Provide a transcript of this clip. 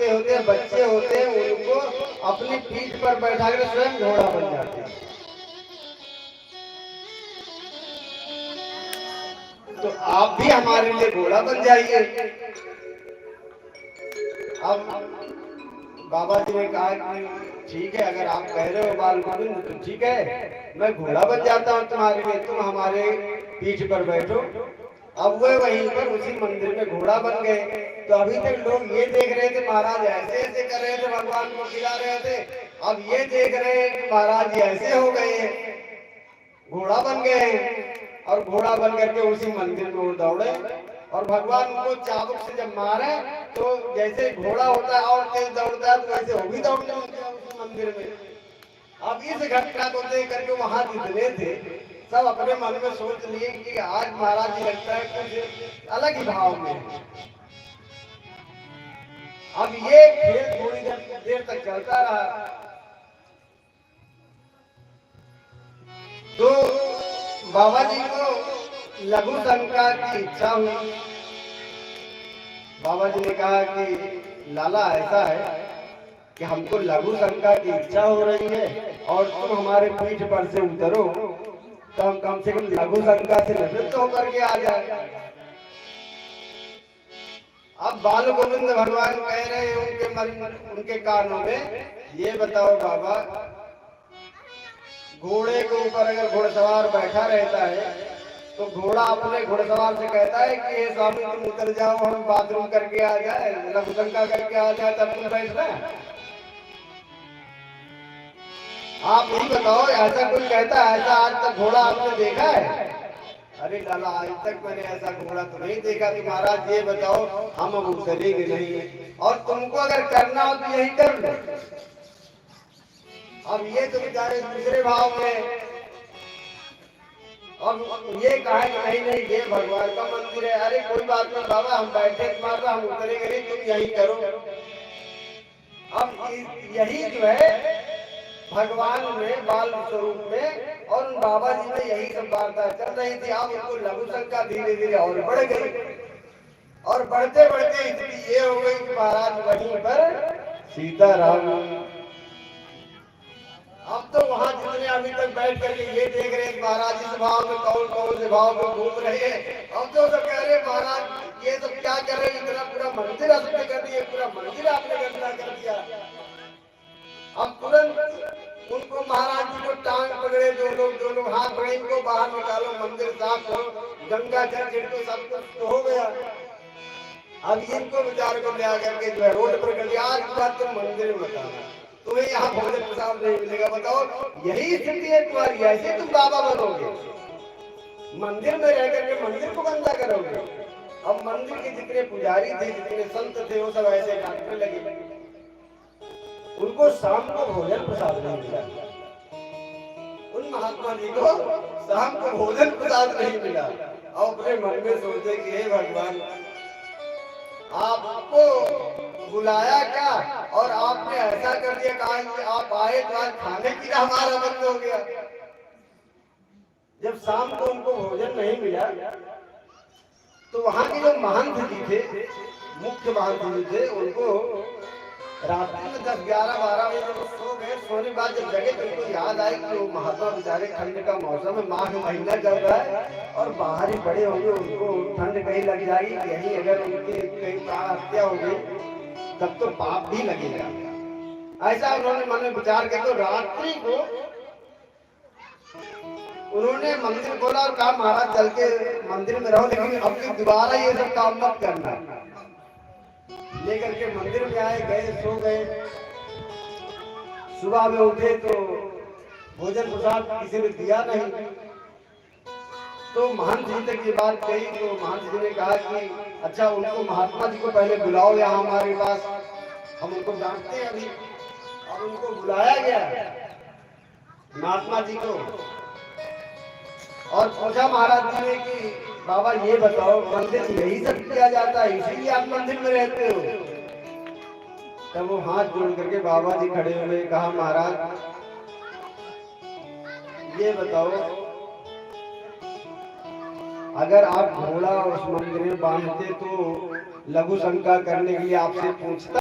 होते होते बच्चे होते हैं उनको अपनी पीठ पर बैठा कर स्वयं घोड़ा बन जाते हैं। तो आप भी हमारे लिए घोड़ा बन जाइए। अब बाबा जी ने कहा कि ठीक है, अगर आप कह रहे हो बाल गोविंद तो ठीक है, मैं घोड़ा बन जाता हूँ तुम्हारे लिए, तुम हमारे पीठ पर बैठो। अब वो वहीं पर उसी मंदिर में घोड़ा बन गए। तो अभी तक लोग ये देख रहे थे महाराज ऐसे ऐसे कर रहे थे, भगवान को खिला रहे थे। अब ये देख रहे हैं कि महाराज जी ऐसे हो गए, घोड़ा बन गए। और घोड़ा बन करके उसी मंदिर में वो दौड़े और भगवान उनको चाबुक से जब मारे तो जैसे घोड़ा होता है और तेज दौड़ता है तो वैसे वो भी दौड़ने लगे उस मंदिर में। अब इस घटना को देख करके वहां जितने थे सब अपने मन में सोच लिए कि आज महाराज जी लगता है कुछ अलग ही भाव में। अब ये खेल थोड़ी देर तक चलता रहा। तो बाबा जी को लघु शंका की इच्छा हुई। बाबा जी ने कहा कि लाला ऐसा है कि हमको लघु शंका की इच्छा हो रही है और तुम हमारे पीठ पर से उतरो तो हम कम से कम लघु शंका से निवृत्त होकर के आ जाए। अब बाल गोविंद भगवान कह रहे हैं उनके मन उनके कानों में, ये बताओ बाबा, घोड़े के ऊपर अगर घुड़सवार बैठा रहता है तो घोड़ा अपने घुड़सवार से कहता है कि ये स्वामी तुम उतर जाओ, हम बाथरूम करके आ जाए, लघु शंका करके आ जाए, तब तुम बैठना। आप यही बताओ, ऐसा कोई कहता है? ऐसा आज तक घोड़ा आपने देखा है? अरे लाला आज तक मैंने ऐसा घोड़ा तो नहीं देखा। तो महाराज ये बताओ, हम अब उतरेंगे नहीं और तुमको अगर करना हो तो यही कर लो। अब ये तो बेचारे दूसरे भाव में, अब ये कहा कि नहीं नहीं ये भगवान का मंदिर है। अरे कोई बात नहीं बाबा, हम बैठे तुम्हारा, हम उतरेंगे नहीं, तुम यही करो। अब यही जो है भगवान में बाल स्वरूप में और उन बाबा जी में यही सब वार्ता चल रही थी। अब उनको लघु शंका धीरे धीरे और बढ़ गई और बढ़ते बढ़ते इतनी ये हो गई कि महाराज वहीं पर सीताराम। अब तो वहां जितने अभी तक बैठ करके ये देख रहे हैं महाराज इस भाव में कौन कौन से भाव में घूम रहे हैं। अब तो सब कह रहे महाराज ये सब क्या कर रहे हैं, इतना पूरा मंदिर आपने कर दिया, पूरा मंदिर आपने गंदा कर दिया। अब तुरंत उनको महाराज जी को टांग पकड़े, दो लोग हाथ पकड़े, इनको बाहर निकालो, मंदिर साफ करो, गंगा जल छिड़को, सब कुछ तो हो गया। अब इनको विचार को ले आकर के जो है रोड पर कर दिया, आज के बाद तुम मंदिर में बताना, तुम्हें यहाँ भोजन प्रसाद नहीं मिलेगा। बताओ यही स्थिति है तुम्हारी, ऐसे तुम बाबा बनोगे, मंदिर में रह करके मंदिर को गंदा करोगे। अब मंदिर के जितने पुजारी थे, जितने संत थे, वो सब ऐसे डांटने लगे। उनको शाम को भोजन प्रसाद नहीं मिला, उन महात्मा जी को शाम को भोजन प्रसाद नहीं मिला। और अपने मन में सोचे कि हे भगवान, आपको बुलाया क्या और आपने ऐसा कर दिया, कहा कि आप आए तो आज खाने पीना हमारा बंद हो गया। जब शाम को उनको भोजन नहीं मिला तो वहां के जो महंत जी थे, मुख्य महंत जी थे, उनको रात्रि में 10-11-12 बजे जब सो गए, सोने बाद जब जगे तो उनको याद आई कि वो महात्मा बेचारे, ठंड का मौसम है, माघ महीना चल रहा है और बाहर ही पड़े होंगे, उनको ठंड कहीं लग जाएगी, यही अगर उनकी कहीं प्राण हत्या हो गई तब तो पाप भी लगेगा। ऐसा उन्होंने मन में विचार किया। तो रात्रि को उन्होंने मंदिर खोला और कहा महाराज चल के मंदिर में रहो, लेकिन अब दोबारा ये सब काम मत करना। लेकर के मंदिर में आए, गए, सो गए। सुबह में उठे तो भोजन प्रसाद किसी ने दिया नहीं। तो महंत जी तक ये बात कही तो महंत जी ने कहा कि अच्छा उनको महात्मा जी को पहले बुलाओ यहाँ हमारे पास, हम उनको जानते हैं अभी। और उनको बुलाया गया महात्मा जी को और पूछा महाराज जी ने कि बाबा ये बताओ, मंदिर में यही सब किया जाता है, इसीलिए आप मंदिर में रहते हो? तब वो हाथ जोड़ करके बाबा जी खड़े हुए, कहा महाराज ये बताओ, अगर आप घोड़ा उस मंदिर में बांधते तो लघु शंका करने के लिए आपसे पूछता